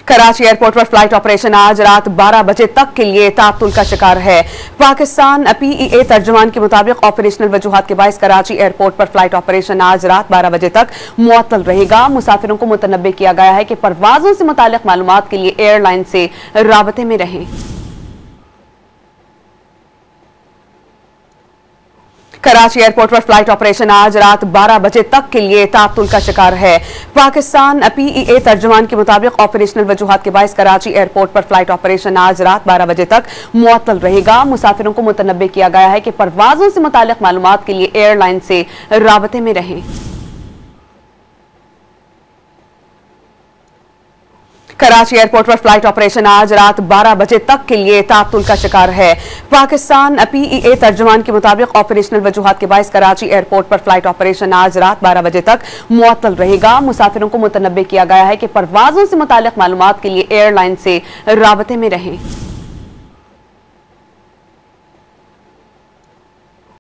Karachi airport पर flight operation आज रात 12 बजे तक के लिए तातुल का शिकार है। पाकिस्तान पीईए तर्जुमान के मुताबिक ऑपरेशनल वजूहात के बायस कराची एयरपोर्ट पर फ्लाइट ऑपरेशन आज रात 12 बजे तक मुअत्तल रहेगा। मुसाफिरों को मुतनब्बे किया गया है कि परवाजों से मुतालिक मालूमात के लिए एयरलाइन से राबते में रहें। कराची एयरपोर्ट पर फ्लाइट ऑपरेशन आज रात 12 बजे तक के लिए तातुल का शिकार है। पाकिस्तान पीईए तर्जुमान के मुताबिक ऑपरेशनल वजूहात के बायस कराची एयरपोर्ट पर फ्लाइट ऑपरेशन आज रात 12 बजे तक मुअत्तल रहेगा। मुसाफिरों को मुतनब्बे किया गया है कि परवाजों से मुतालिक मालूमात के लिए एयरलाइन से राबते में रहें। कराची एयरपोर्ट पर फ्लाइट ऑपरेशन आज रात 12 बजे तक के लिए तातुल का शिकार है। पाकिस्तान पीईए तर्जुमान के मुताबिक ऑपरेशनल वजूहात के बायस कराची एयरपोर्ट पर फ्लाइट ऑपरेशन आज रात 12 बजे तक मुअत्तल रहेगा। मुसाफिरों को मुतनब्बे किया गया है कि परवाजों से मुतालिक मालूमात के लिए एयरलाइन से राबते में रहें।